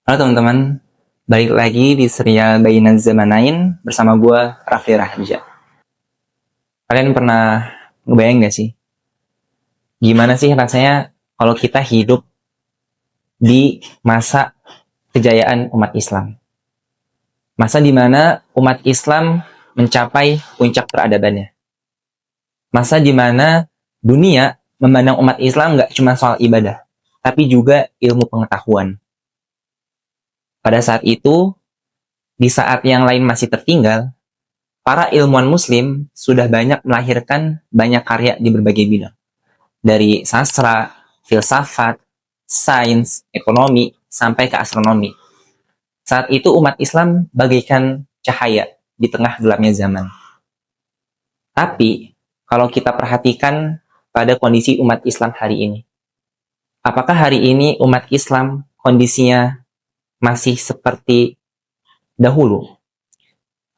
Halo teman-teman, balik lagi di serial Bayinan Zamanain bersama gue, Rafli Rahja. Kalian pernah ngebayang gak sih, gimana sih rasanya kalau kita hidup di masa kejayaan umat Islam? Masa dimana umat Islam mencapai puncak peradabannya. Masa dimana dunia memandang umat Islam gak cuma soal ibadah, tapi juga ilmu pengetahuan. Pada saat itu, di saat yang lain masih tertinggal, para ilmuwan muslim sudah banyak melahirkan banyak karya di berbagai bidang. Dari sastra, filsafat, sains, ekonomi, sampai ke astronomi. Saat itu umat Islam bagaikan cahaya di tengah gelapnya zaman. Tapi, kalau kita perhatikan pada kondisi umat Islam hari ini, apakah hari ini umat Islam kondisinya masih seperti dahulu?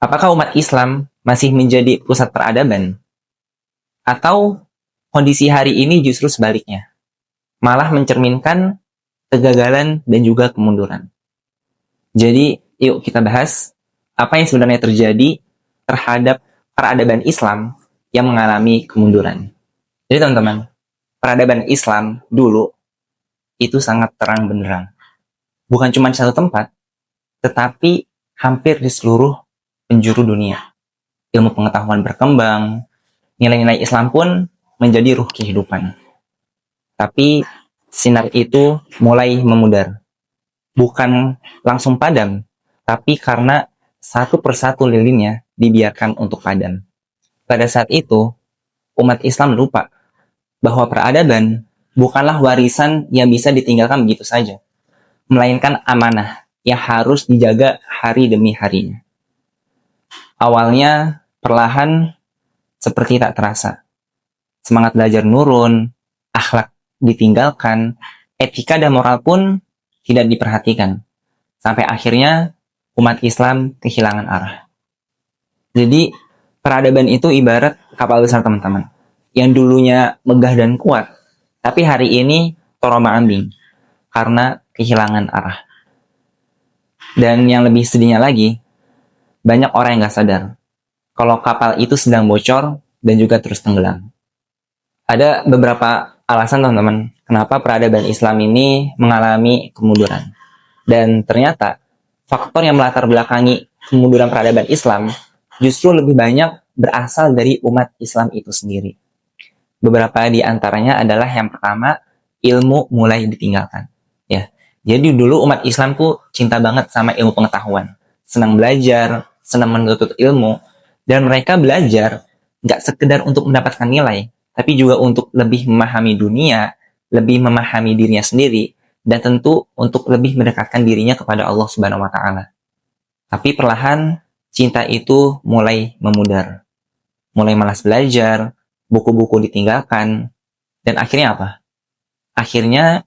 Apakah umat Islam masih menjadi pusat peradaban? Atau kondisi hari ini justru sebaliknya, malah mencerminkan kegagalan dan juga kemunduran. Jadi, yuk kita bahas apa yang sebenarnya terjadi terhadap peradaban Islam yang mengalami kemunduran. Jadi teman-teman, peradaban Islam dulu itu sangat terang benderang. Bukan cuma di satu tempat, tetapi hampir di seluruh penjuru dunia. Ilmu pengetahuan berkembang, nilai-nilai Islam pun menjadi ruh kehidupan. Tapi sinar itu mulai memudar. Bukan langsung padam, tapi karena satu persatu lilinnya dibiarkan untuk padam. Pada saat itu, umat Islam lupa bahwa peradaban bukanlah warisan yang bisa ditinggalkan begitu saja, melainkan amanah yang harus dijaga hari demi harinya. Awalnya, perlahan seperti tak terasa. Semangat belajar nurun, akhlak ditinggalkan, etika dan moral pun tidak diperhatikan. Sampai akhirnya umat Islam kehilangan arah. Jadi peradaban itu ibarat kapal besar teman-teman, yang dulunya megah dan kuat, tapi hari ini terombang-ambing karena kehilangan arah. Dan yang lebih sedihnya lagi, banyak orang yang gak sadar kalau kapal itu sedang bocor dan juga terus tenggelam. Ada beberapa alasan teman-teman kenapa peradaban Islam ini mengalami kemunduran. Dan ternyata faktor yang melatar belakangi kemunduran peradaban Islam justru lebih banyak berasal dari umat Islam itu sendiri. Beberapa di antaranya adalah yang pertama, ilmu mulai ditinggalkan. Ya, jadi dulu umat Islam tuh cinta banget sama ilmu pengetahuan, senang belajar, senang menuntut ilmu, dan mereka belajar nggak sekedar untuk mendapatkan nilai, tapi juga untuk lebih memahami dunia, lebih memahami dirinya sendiri, dan tentu untuk lebih mendekatkan dirinya kepada Allah Subhanahu wa Ta'ala. Tapi perlahan cinta itu mulai memudar, mulai malas belajar, buku-buku ditinggalkan, dan akhirnya apa? Akhirnya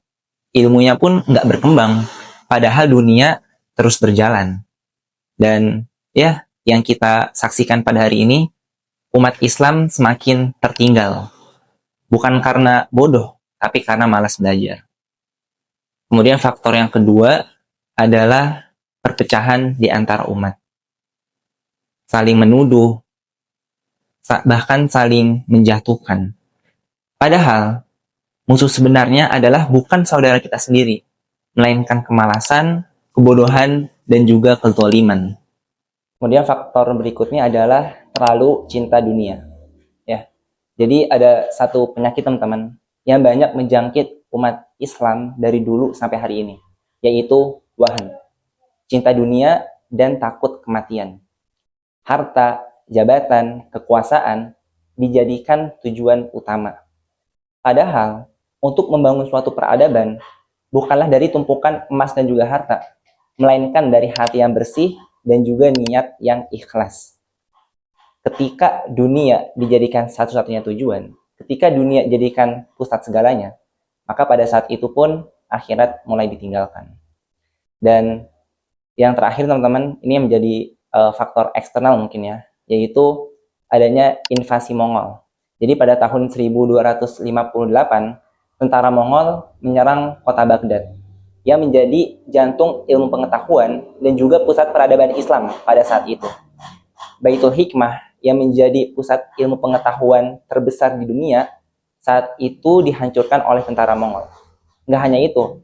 ilmunya pun nggak berkembang, padahal dunia terus berjalan. Dan ya, yang kita saksikan pada hari ini, umat Islam semakin tertinggal. Bukan karena bodoh, tapi karena malas belajar. Kemudian faktor yang kedua adalah perpecahan di antara umat. Saling menuduh, bahkan saling menjatuhkan. Padahal, musuh sebenarnya adalah bukan saudara kita sendiri, melainkan kemalasan, kebodohan, dan juga kezaliman. Kemudian faktor berikutnya adalah terlalu cinta dunia. Ya, jadi ada satu penyakit teman-teman yang banyak menjangkit umat Islam dari dulu sampai hari ini, yaitu wahan, cinta dunia dan takut kematian. Harta, jabatan, kekuasaan dijadikan tujuan utama. Padahal, untuk membangun suatu peradaban bukanlah dari tumpukan emas dan juga harta, melainkan dari hati yang bersih dan juga niat yang ikhlas. Ketika dunia dijadikan satu-satunya tujuan, ketika dunia dijadikan pusat segalanya, maka pada saat itu pun akhirat mulai ditinggalkan. Dan yang terakhir teman-teman, ini menjadi faktor eksternal mungkin ya, yaitu adanya invasi Mongol. Jadi pada tahun 1258, tentara Mongol menyerang kota Baghdad yang menjadi jantung ilmu pengetahuan dan juga pusat peradaban Islam pada saat itu. Baitul Hikmah yang menjadi pusat ilmu pengetahuan terbesar di dunia saat itu dihancurkan oleh tentara Mongol. Nggak hanya itu,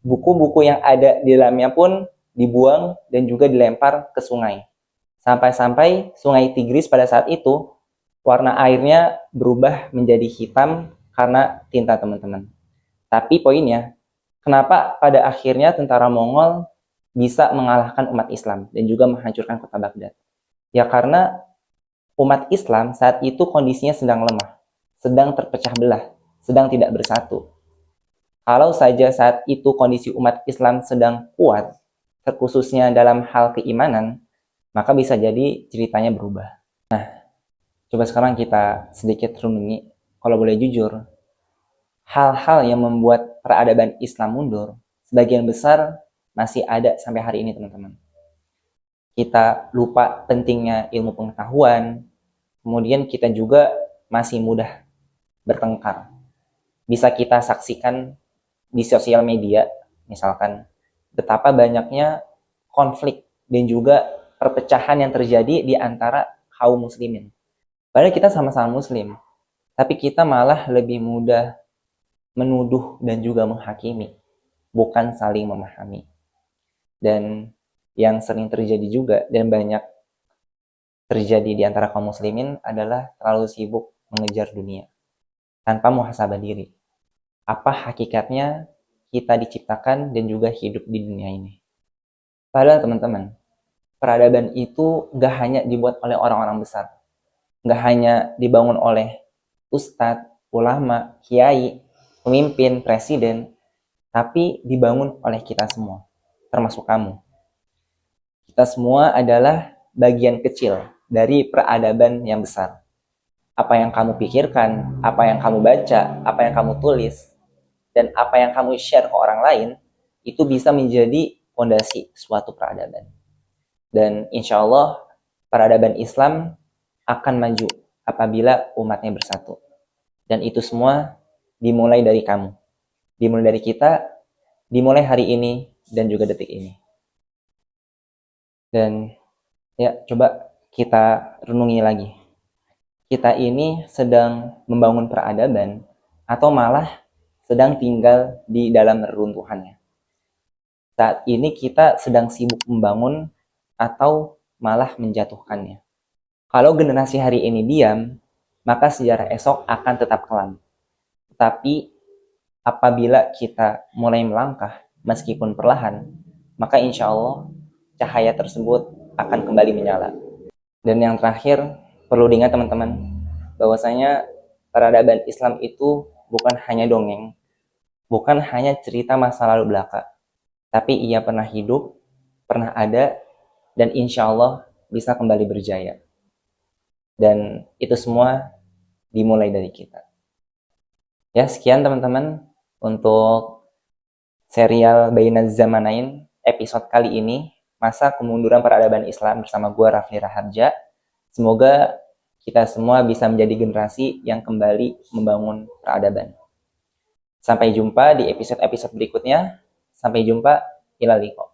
buku-buku yang ada di dalamnya pun dibuang dan juga dilempar ke sungai. Sampai-sampai sungai Tigris pada saat itu, warna airnya berubah menjadi hitam karena tinta, teman-teman. Tapi poinnya, kenapa pada akhirnya tentara Mongol bisa mengalahkan umat Islam dan juga menghancurkan kota Baghdad? Ya karena umat Islam saat itu kondisinya sedang lemah, sedang terpecah belah, sedang tidak bersatu. Kalau saja saat itu kondisi umat Islam sedang kuat, terkhususnya dalam hal keimanan, maka bisa jadi ceritanya berubah. Nah, coba sekarang kita sedikit renungi, kalau boleh jujur, hal-hal yang membuat peradaban Islam mundur, sebagian besar masih ada sampai hari ini, teman-teman. Kita lupa pentingnya ilmu pengetahuan, kemudian kita juga masih mudah bertengkar. Bisa kita saksikan di sosial media, misalkan, betapa banyaknya konflik dan juga perpecahan yang terjadi di antara kaum muslimin. Padahal kita sama-sama muslim, tapi kita malah lebih mudah menuduh dan juga menghakimi, bukan saling memahami. Dan yang sering terjadi juga dan banyak terjadi di antara kaum muslimin adalah terlalu sibuk mengejar dunia tanpa muhasabah diri. Apa hakikatnya kita diciptakan dan juga hidup di dunia ini? Padahal teman-teman, peradaban itu gak hanya dibuat oleh orang-orang besar, gak hanya dibangun oleh ustadz, ulama, kiai, pemimpin, presiden, tapi dibangun oleh kita semua, termasuk kamu. Kita semua adalah bagian kecil dari peradaban yang besar. Apa yang kamu pikirkan, apa yang kamu baca, apa yang kamu tulis, dan apa yang kamu share ke orang lain, itu bisa menjadi fondasi suatu peradaban. Dan insya Allah, peradaban Islam akan maju apabila umatnya bersatu. Dan itu semua dimulai dari kamu. Dimulai dari kita, dimulai hari ini, dan juga detik ini. Dan ya, coba kita renungi lagi. Kita ini sedang membangun peradaban, atau malah sedang tinggal di dalam reruntuhannya. Saat ini kita sedang sibuk membangun atau malah menjatuhkannya. Kalau generasi hari ini diam, maka sejarah esok akan tetap kelam. Tetapi apabila kita mulai melangkah meskipun perlahan, maka insya Allah cahaya tersebut akan kembali menyala. Dan yang terakhir, perlu diingat teman-teman, bahwasanya peradaban Islam itu bukan hanya dongeng, bukan hanya cerita masa lalu belaka, tapi ia pernah hidup, pernah ada, dan insya Allah bisa kembali berjaya. Dan itu semua dimulai dari kita. Ya, sekian teman-teman untuk serial Bainaz Zamanain episode kali ini, masa kemunduran peradaban Islam bersama gue Rafli Raharja. Semoga kita semua bisa menjadi generasi yang kembali membangun peradaban. Sampai jumpa di episode-episode berikutnya. Sampai jumpa. Ilal liqa.